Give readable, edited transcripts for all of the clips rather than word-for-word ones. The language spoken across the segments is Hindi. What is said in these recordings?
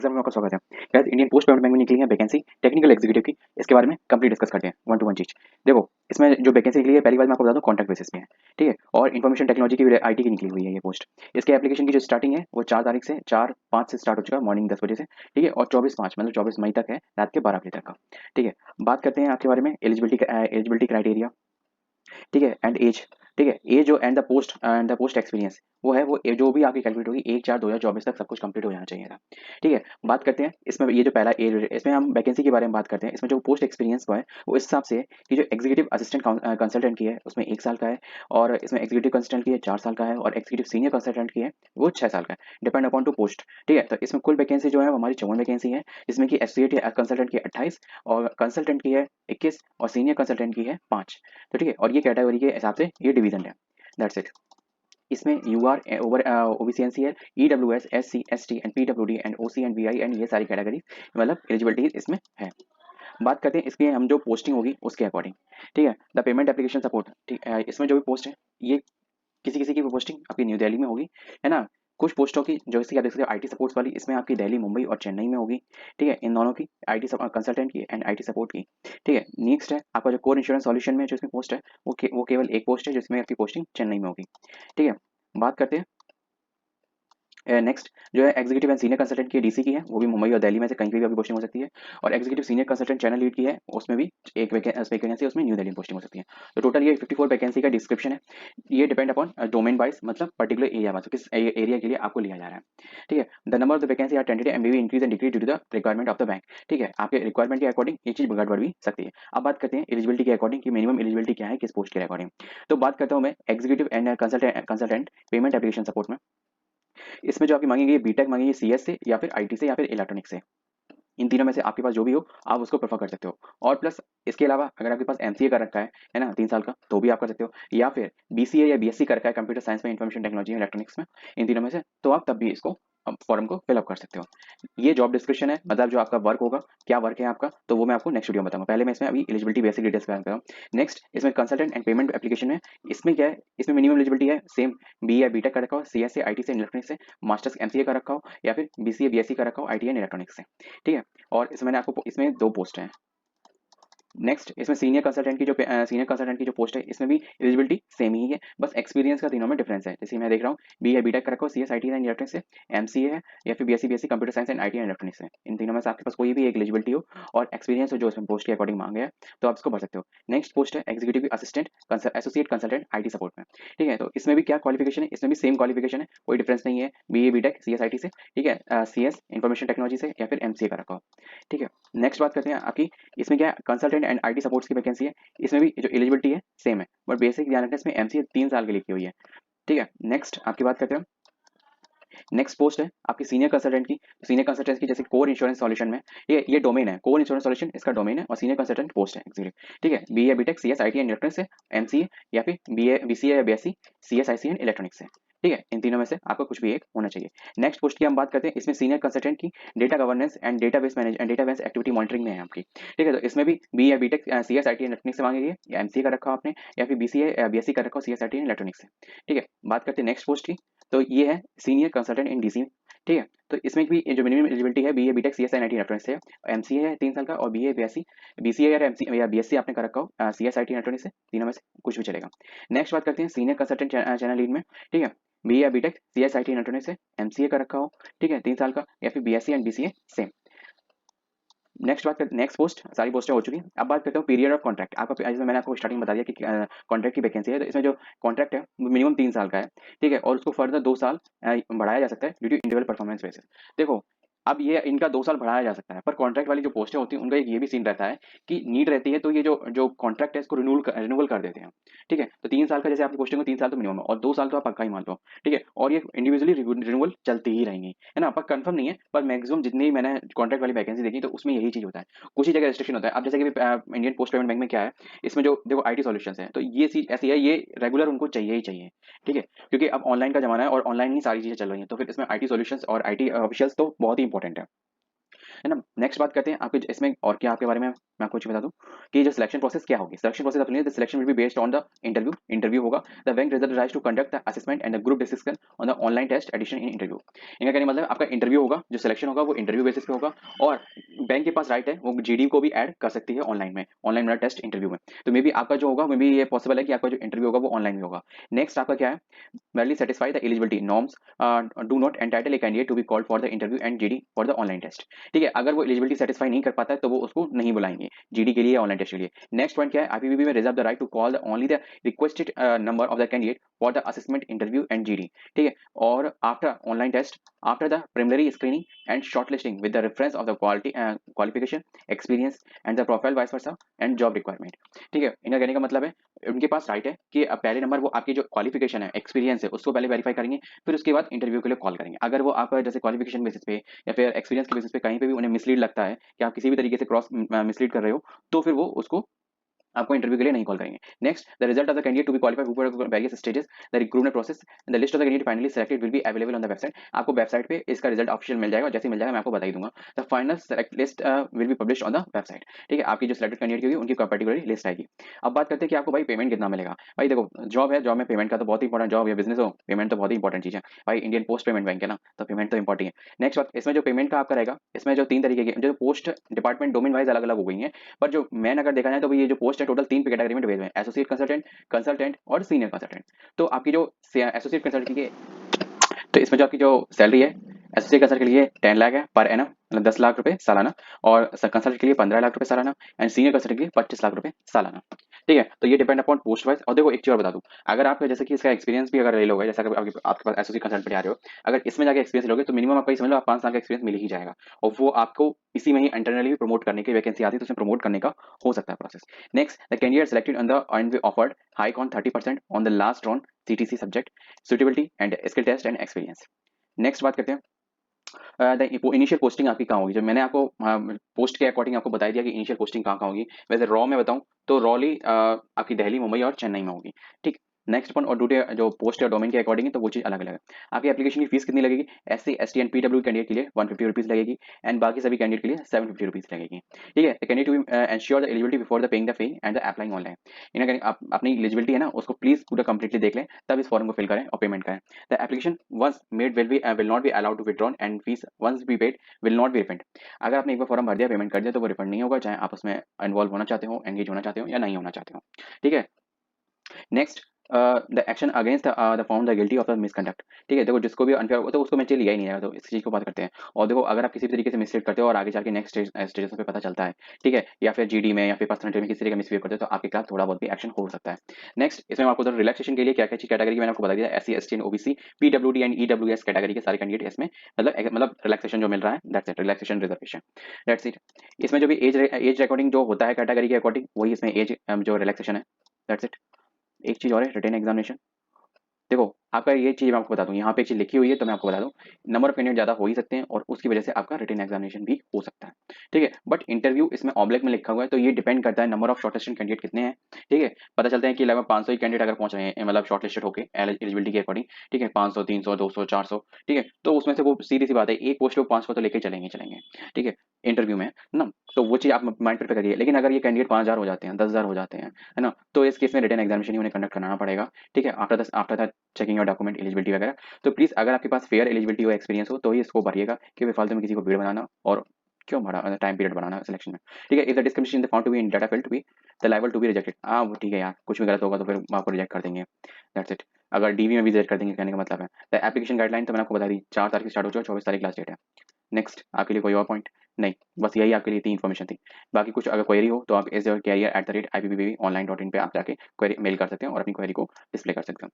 एग्जाम में आपका स्वागत है। Guys Indian post payment bank में निकली है वैकेंसी टेक्निकल एग्जीक्यूटिव की। इसके बारे में कंप्लीट डिस्कस करते हैं वन टू वन चीज। देखो, इसमें जो वैकेंसी निकली है पहली बात मैं आपको बता दूं कॉन्ट्रैक्ट बेसिस पे है, ठीक है। और इन्फॉर्मेशन टेक्नोलॉजी की आईटी की निकली हुई है ये पोस्ट। इसके एप्लीकेशन की जो स्टार्टिंग है वो 4 तारीख से 4/5 से स्टार्ट हो चुका है मॉर्निंग 10 बजे से, ठीक है। और 24/5 मतलब 24 मई तक है रात के 12 बजे तक का, ठीक है। बात करते हैं आपके बारे में एलिजिबिलिटी क्राइटेरिया, ठीक है, एंड एज, ठीक है। एज जो एंड द पोस्ट एक्सपीरियंस वो है, वो जो भी आपकी कैलकुलेट होगी 1/4/2024 तक सब कुछ कंप्लीट हो जाना चाहिए था, ठीक है। बात करते हैं इसमें ये जो पहला एज, इसमें हम वैकेंसी के बारे में बात करते हैं। इसमें जो पोस्ट एक्सपीरियंस वो है वो इस हिसाब से है कि जो एग्जीक्यूटिव असिस्टेंट कंसल्टेंट की है उसमें 1 साल का है, और इसमें एग्जीक्यूटिव कंसल्टेंट की है 4 साल का है, और एग्जीक्यूटिव सीनियर कंसल्टेंट की है वो 6 साल का है, डिपेंड अपॉन टू पोस्ट, ठीक है। तो इसमें कुल वैकेंसी जो है वो हमारी 54 वैकेंसी है, जिसमें कि एसोसिएट कंसल्टेंट की 28, और कंसल्टेंट की है 21, और सीनियर कंसल्टेंट की है 5। तो ठीक है, और ये कैटेगरी के हिसाब से ये डिवीजन है, दैट्स इट। इसमें you are over OBC NC है, EWS, SC, ST and PWD and OC and VI and ये सारी कैटेगरी मतलब एलिजिबिलिटी इसमें है। बात करते हैं इसकी हम जो पोस्टिंग होगी उसके अकॉर्डिंग, ठीक है। द पेमेंट एप्लीकेशन सपोर्ट, ठीक है। इसमें जो भी पोस्ट है ये किसी किसी की पोस्टिंग आपकी न्यू दिल्ली में होगी, है ना। कुछ पोस्टों की जो इसकी आप देख सकते हो आईटी सपोर्ट्स वाली, इसमें आपकी दिल्ली, मुंबई और चेन्नई में होगी, ठीक है। इन दोनों की आईटी कंसल्टेंट की एंड आईटी सपोर्ट की, ठीक है। नेक्स्ट है आपका जो कोर इंश्योरेंस सॉल्यूशन में जो इसमें पोस्ट है वो केवल एक पोस्ट है जिसमें आपकी पोस्टिंग चेन्नई में होगी, ठीक है। बात करते हैं नेक्स्ट जो है एग्जीक्यूटिव एंड सीनियर कंसल्टेंट की डीसी की है, वो भी मुंबई और दिल्ली में से कहीं पे भी आपकी पोस्टिंग हो सकती है। और executive senior consultant channel lead की है, उसमें भी एक वैकेंसी उसमें न्यू दिल्ली में पोस्टिंग हो सकती है। तो टोटल ये 54 वैकेंसी का डिस्क्रिप्शन है। ये डिपेंड अपॉन डोमेन वाइज, मतलब पर्टिकुलर एरिया वाइज किस एरिया के लिए आपको लिया जा रहा है, ठीक है। The number of the vacancy are tentative and may be increase and decrease due to the requirement of the bank, ठीक है। आपके रिक्वायरमेंट के अकॉर्डिंग ये चीज बढ़ भी सकती है। अब बात करते हैं एलिजिबिलिटी के अकॉर्डिंग कि मिनिमम एलिजिबिलिटी क्या है किस पोस्ट के अकॉर्डिंग। तो बात करता हूँ मैं executive and consultant payment application support में। इसमें जो आपकी मांगेगी बीटेक मांगेगी सीएस से या फिर आईटी से या फिर इलेक्ट्रॉनिक से। इन तीनों में से आपके पास जो भी हो आप उसको प्रेफर कर सकते हो। और प्लस इसके अलावा अगर आपके पास एमसीए कर रखा है ना 3 साल का, तो भी आप कर सकते हो। या फिर बीसीए या बीएससी कर रखा है कंप्यूटर साइंस में, इंफॉर्मेशन टेक्नोलॉजी में, इलेक्ट्रॉनिक्स में, इन तीनों में से, तो आप तब भी इसको फॉर्म को फिलअप कर सकते हो। ये जॉब डिस्क्रिप्शन है, मतलब जो आपका वर्क होगा, क्या वर्क है आपका, तो वो मैं आपको नेक्स्ट वीडियो में बताऊंगा। पहले मैं इसमें अभी एलिजिबिलिटी बेसिक डिटेल्स कर रहा हूँ। नेक्स्ट इसमें कंसल्टेंट एंड पेमेंट एप्लीकेशन है। इसमें क्या है, इसमें मिनिमम एलिजिबिलिटी है सेम, बी या बीटेक कर रखा हो, सीएस से, आईटी से, इलेक्ट्रॉनिक्स से, मास्टर्स एमसीए कर रखा हो, या फिर बीसीए बीएससी कर रखा हो आईटी एंड इलेक्ट्रॉनिक्स से, ठीक है। और इसमें मैंने आपको इसमें 2 पोस्ट हैं। नेक्स्ट इसमें सीनियर कंसल्टेंट की जो पोस्ट है इसमें भी एलिजिबिलिटी सेम ही है, बस एक्सपीरियंस का तीनों में डिफरेंस है। जैसे मैं देख रहा हूँ बी है बीटेक कर रखा हो, सीएस आईटी एंड इलेक्ट्रॉनिक्स से, एमसीए है, या फिर BSc BSc computer science and IT and electronics है। इन तीनों में से आपके पास कोई भी एक एलिजिबिलिटी हो और एक्सपीरियंस हो जो इसमें पोस्ट के अकॉर्डिंग मांगे है, तो आप इसको भर सकते हो। नेक्स्ट पोस्ट है executive assistant associate consultant IT support में, ठीक है। तो इसमें भी क्या क्वालिफिकेशन है, इसमें भी सेम क्वालिफिकेशन है, कोई डिफरेंस नहीं है, B A B Tech CS IT से, ठीक है, सीएस इंफॉर्मेशन टेक्नोलॉजी से, या फिर एमसीए कर रखा हो, ठीक है। नेक्स्ट बात करते हैं आपकी, इसमें क्या कंसल्टेंट एंड आईटी सपोर्ट्स की वैकेंसी है। इसमें भी जो एलिजिबिलिटी है सेम है, बट बेसिक ध्यान रखना इसमें एमसीए 3 साल के लिए की हुई है, ठीक है। नेक्स्ट आपकी बात करते हैं, नेक्स्ट पोस्ट है आपकी सीनियर कंसल्टेंट की। सीनियर कंसल्टेंट की जैसे कोर इंश्योरेंस सॉल्यूशन में, ये डोमेन है, कोर इंश्योरेंस सॉल्यूशन इसका डोमेन है, और सीनियर कंसल्टेंट पोस्ट है एग्जीक्यूटिव, ठीक है। B A B Tech CS IT and electronics से, एमसीए, या फिर बीए बीसीए या BSc CS IC and electronics से, ठीक है। इन तीनों में से आपको कुछ भी एक होना चाहिए। नेक्स्ट पोस्ट की हम बात करते हैं, इसमें सीनियर कंसल्टेंट की data governance and database manage and database activity monitoring में है आपकी, ठीक है। तो इसमें भी बी या B Tech CS IT and electronics से मांगेगी, या एमसीए कर रखा हो आपने, या फिर बीसीए बीएससी कर रखा हो सीएस आईटी एंड इलेक्ट्रॉनिक्स से, ठीक है। बात करते हैं नेक्स्ट पोस्ट की, तो ये है सीनियर कंसल्टेंट इन डीसी, ठीक है। तो इसमें भी जो मिनिमम एलिजिबिलिटी है B A B Tech CS and electronics से, एमसीए है 3 साल का, और बी ए बीएससी बीसीए या एमसी या बीएससी आपने कर रखा हो सीएस आईटी इलेक्ट्रॉनिक्स से, तीनों में से कुछ भी चलेगा। नेक्स्ट बात करते हैं सीनियर कंसल्टेंट चैनल लीड में, ठीक है। बी या बीटेक सीएस आईटी इलेक्ट्रॉनिक्स से, एमसीए कर रखा हो, ठीक है, 3 साल का, या फिर BSc and BCA same. Next बात करते, नेक्स्ट पोस्ट सारी पोस्टें हो चुकी हैं। अब बात करते हैं पीरियड ऑफ कॉन्ट्रैक्ट। आपका जैसे मैंने आपको स्टार्टिंग में बता दिया कि कॉन्ट्रैक्ट की वैकेंसी है, तो इसमें जो कॉन्ट्रैक्ट है वो मिनिमम 3 साल का है, ठीक है। और उसको फर्दर 2 साल बढ़ाया जा सकता है due to individual performance basis. देखो, अब ये इनका 2 साल बढ़ाया जा सकता है, पर कॉन्ट्रैक्ट वाली जो पोस्टें होती हैं उनका एक ये भी सीन रहता है कि नीड रहती है, तो ये जो जो कॉन्ट्रैक्ट है इसको रिन्यूअल कर देते हैं, ठीक है। तो 3 साल का जैसे आपकी पोस्टिंग को 3 साल तो मिनिमम है, और 2 साल तो आप पक्का ही मान लो, ठीक है। और ये इंडिविजुअली रिन्यूअल चलती ही रहेंगी, है ना। पर कंफर्म नहीं है, पर मैक्सिमम जितनी भी मैंने कॉन्ट्रैक्ट वाली वैकेंसी देखी तो उसमें यही चीज होता है। कुछ ही जगह रिस्ट्रिक्शन होता है। अब जैसे कि इंडियन पोस्ट पेमेंट बैंक में क्या है, इसमें जो देखो आईटी सॉल्यूशंस है, तो ये चीज ऐसी है, ये रेगुलर उनको चाहिए ही चाहिए, ठीक है। क्योंकि अब ऑनलाइन का जमाना है और ऑनलाइन ही सारी चीजें चल रही हैं, तो फिर इसमें आईटी सॉल्यूशंस और आईटी ऑफिशियल्स तो बहुत ही इंपॉर्टेंट है ना। नेक्स्ट बात करते हैं आपके इसमें और क्या आपके बारे में मैं आपको बता दूं कि जो सिलेक्शन प्रोसेस क्या होगी। सिलेक्शन प्रोसेस अपनी the selection will be based on the interview होगा। The bank result rise to conduct the assessment and the group discussion on the online test edition in interview. इनका कहने का मतलब आपका इंटरव्यू होगा, जो सिलेक्शन होगा वो इंटरव्यू बेसिस पे होगा, और बैंक के पास राइट है वो जीडी को भी ऐड कर सकती है ऑनलाइन में, ऑनलाइन मेरा टेस्ट इंटरव्यू में। तो मे बी आपका जो होगा, मे बी ये पॉसिबल है कि आपका जो इंटरव्यू होगा वो ऑनलाइन में होगा। नेक्स्ट आपका क्या है, merely satisfy the eligibility norms do not entitle a candidate to be called for the interview and GD for the online test। ठीक है, अगर वो एलिजिबिलिटी सेटिस्फाई नहीं कर पाता है तो वो उसको नहीं बुलाएंगे जीडी के लिए, ऑनलाइन टेस्ट के लिए। नेक्स्ट पॉइंट क्या है, आईपीपीबी में reserve the right to call only the requested number of the candidate for the assessment interview and GD. ठीक है, और after online test, after the preliminary screening and shortlisting with the reference of the qualification, experience and the profile vice versa and job requirement. ठीक है, इनका कहने का मतलब है उनके पास राइट है कि पहले नंबर वो आपकी जो क्वालिफिकेशन है, एक्सपीरियंस है, उसको पहले वेरीफाई करेंगे, फिर उसके बाद इंटरव्यू के लिए कॉल करेंगे। अगर वो आपका जैसे क्वालिफिकेशन बेसिस पे या फिर एक्सपीरियंस के बेसिस पे कहीं पे भी उन्हें मिसलीड लगता है कि आप किसी भी तरीके से क्रॉस मिसलीड कर रहे हो, तो फिर वो उसको आपको इंटरव्यू के लिए नहीं कॉल करेंगे। Next, the result of the candidate to be qualified for various stages the recruitment process, the list of the candidate finally selected will be available on the website. आपको वेबसाइट पे इसका रिजल्ट ऑफिशियल मिल जाएगा, जैसे ही मिल जाएगा मैं आपको बता ही दूंगा। The final select list will be publish on the website. ठीक है, आपकी जो सिलेक्टेड कैंडिडेट होगी उनकी पर्टिकुलर लिस्ट आएगी। अब बात करते हैं कि आपको भाई पेमेंट कितना मिलेगा। भाई देखो, जॉब है, जॉब में पेमेंट का तो बहुत ही इंपॉर्टेंट, जॉब या बिजनेस हो, पेमेंट तो बहुत ही इंपॉर्टेंट चीज है भाई। इंडियन पोस्ट पेमेंट बैंक है ना, तो पेमेंट तो इंपॉर्टेंट है। नेक्स्ट बात, इसमें जो पेमेंट का आपका रहेगा, इसमें जो 3 तरीके की जो पोस्ट डिपार्टमेंट डोमेन वाइज अलग अलग हो गई है, पर जो मेन अगर देखा जाए तो ये जो पोस्ट है टोटल 3 कैटेगरी में डिवाइड हुए हैं, एसोसिएट कंसल्टेंट, कंसल्टेंट और सीनियर कंसल्टेंट। तो आपकी जो एसोसिएट कंसल्टेंट की, तो इसमें जो आपकी जो सैलरी है एसोसिएट कंसल्टेंट के लिए 10 लाख है पर एनम, मतलब 10 लाख रुपए सालाना, और कंसल्टेंट के लिए 15 लाख रुपए सालाना, एंड सीनियर कंसल्टेंट के लिए 25 लाख रुपए सालाना। ठीक है, तो ये डिपेंड अपॉन पोस्ट वाइज। और देखो एक चीज और बता दूं, अगर आप जैसे कि इसका एक्सपीरियंस भी अगर ले लोगे, जैसे अगर आपके पास एसोसिएट कंसल्टेंट पे आ रहे हो, अगर इसमें जाके एक्सपीरियंस लोगे तो मिनिमम आपको समझ लो आप 5 साल का एक्सपीरियंस मिल ही जाएगा, और वो आपको इसी में ही इंटरनली भी प्रमोट करने की वैकेंसी आती है, तो उसमें प्रमोट करने का हो सकता है process. Next, the candidate selected on the and offered hike on 30% on the last round CTC subject suitability and skill test and experience. Next बात करते हैं द इनिशियल पोस्टिंग आपकी कहाँ होगी। जो मैंने आपको पोस्ट के अकॉर्डिंग आपको बता दिया कि इनिशियल पोस्टिंग कहाँ कहाँ होगी। वैसे रॉ में बताऊं तो रॉली आपकी दिल्ली, मुंबई और चेन्नई में होगी। ठीक, नेक्स्ट पॉइंट, और ड्यूटी जो पोस्ट या डोमेन के अकॉर्डिंग है तो वो चीज़ अलग अलग है। आपकी एप्लीकेशन की फीस कितनी लगेगी, SC ST and PW candidate के लिए 150 रुपीज लगेगी, एंड बाकी सभी कैंडिडेट के लिए 750 रुपीज लगेगी। ठीक है, candidate to ensure the eligibility before the paying the fee and the applying online. इन्हें आप अपनी एलिजिबिलिटी है ना उसको प्लीज पूरा कंप्लीटली देख लें, तब इस फॉर्म को फिल करें और पेमेंट करें। The application once made will not be allowed to withdrawn and fees once be paid will not be refund. अगर आपने एक बार फॉर्म भर दिया, पेमेंट कर दिया, तो वो रिफंड नहीं होगा, चाहे आप उसमें इन्वॉल्व होना चाहते हो, एंगेज होना चाहते हो या नहीं होना चाहते हो। ठीक है, next, the action against the found the guilty of the misconduct. ठीक है, देखो जिसको भी अनफेयर तो उसको मैं लिया ही नहीं है, तो इस चीज को बात करते हैं। और देखो अगर आप किसी भी तरीके से मिसलीड करते हो और आगे जाके नेक्स्ट स्टेजेस पे पता चलता है, ठीक है, या फिर जीडी में या फिर पर्सनल में किसी तरीके का मिसबिहेव करते हो, तो आपके खिलाफ थोड़ा बहुत भी एक्शन हो सकता है। नेक्स्ट, इसमें आपको रिलैक्सेशन के लिए क्या क्या चीज कैटेगरी मैंने आपको बता दिया, SC ST and OBC PWD and EWS category के सारे कैंडिडेट इसमें मतलब रिलैक्सेशन जो मिल रहा है, that's it, relaxation reservation, that's it. इसमें जो भी एज अकॉर्डिंग जो होता है कैटेगरी के अकॉर्डिंग, वही इसमें एज जो रिलैक्सेशन है, दैट्स इट। एक चीज और है, रिटन एग्जामिनेशन। देखो आपका ये चीज मैं आपको बता दूं, यहाँ पे एक चीज लिखी हुई है तो मैं आपको बता दूं, नंबर ऑफ कैंडिडेट ज्यादा हो ही सकते हैं और उसकी वजह से आपका रिटन एग्जामिनेशन भी हो सकता है। ठीक है, बट इंटरव्यू इसमें ऑब्लिक में लिखा हुआ है, तो ये डिपेंड करता है नंबर ऑफ शॉर्टलिस्टेड कैंडिडेट कितने हैं। ठीक है, पता चलता है कि लगभग 500 ही कैंडिडेट अगर पहुंच रहे हैं, मतलब शॉर्टलिस्टेड होकर एलिजिबिलिटी के अकॉर्डिंग। ठीक है, 500 300 200 400। ठीक है, तो उसमें से वो सीधी सी बात है, एक पोस्ट पे 500 तो लेके चलेंगे चलेंगे। ठीक है, इंटरव्यू में ना, तो वो चीज आप माइंड प्रिपेयर करिए। लेकिन अगर ये कैंडिडेट 5000 हो जाते हैं, 10,000 हो जाते हैं, है ना, तो इस केस में रिटन एग्जामिनेशन ही उन्हें कंडक्ट कराना पड़ेगा। ठीक है, after the checking your document eligibility वगैरह। तो प्लीज अगर आपके पास फेयर एलिजिबिलिटी हो, एक्सपीरियंस हो, तो ही इसको भरिएगा, क्योंकि फालतू में किसी को भीड़ बनाना और क्यों बड़ा टाइम पीरियड बनाना सिलेक्शन में। ठीक है, if the discrimination in the found to be in data field to be the liable to be rejected. हाँ वो ठीक है यार, कुछ भी गलत होगा तो फिर आपको रिजेक्ट कर देंगे, दैट्स इट। अगर डीवी में भी रिजेक्ट कर देंगे, कहने का मतलब है। द एप्लीकेशन गाइडलाइन तो मैंने आपको बता दी, 4 तारीख से स्टार्ट हो चुका है, 24 तारीख लास्ट डेट है। नेक्स्ट, आपके लिए कोई और पॉइंट नहीं, बस यही आपके लिए इतनी इन्फॉर्मेशन थी। बाकी कुछ अगर क्वेरी हो तो आप एज कैरियर @IPPBonline.in पे आप जाके क्वेरी मेल कर सकते हैं और अपनी क्वेरी को डिस्प्ले कर सकते हैं।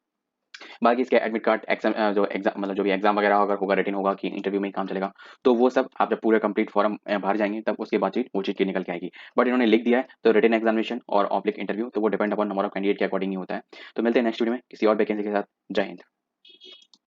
बाकी इसके एडमिट कार्ड एग्जाम जो एग्जाम मतलब जो भी एग्जाम वगैरह अगर होगा, रिटन होगा कि इंटरव्यू में ही काम चलेगा, तो वो सब आप जब पूरे कंप्लीट फॉर्म भर जाएंगे तब उसके बाद चीज वो चीज की निकल के आएगी। बट इन्होंने लिख दिया है तो रिटन एग्जामिनेशन और ऑब्लिक इंटरव्यू तो वो depend upon number of candidate के अकॉर्डिंग ही होता है। तो मिलते हैं नेक्स्ट वीडियो में किसी और वैकेंसी के साथ। जय हिंद।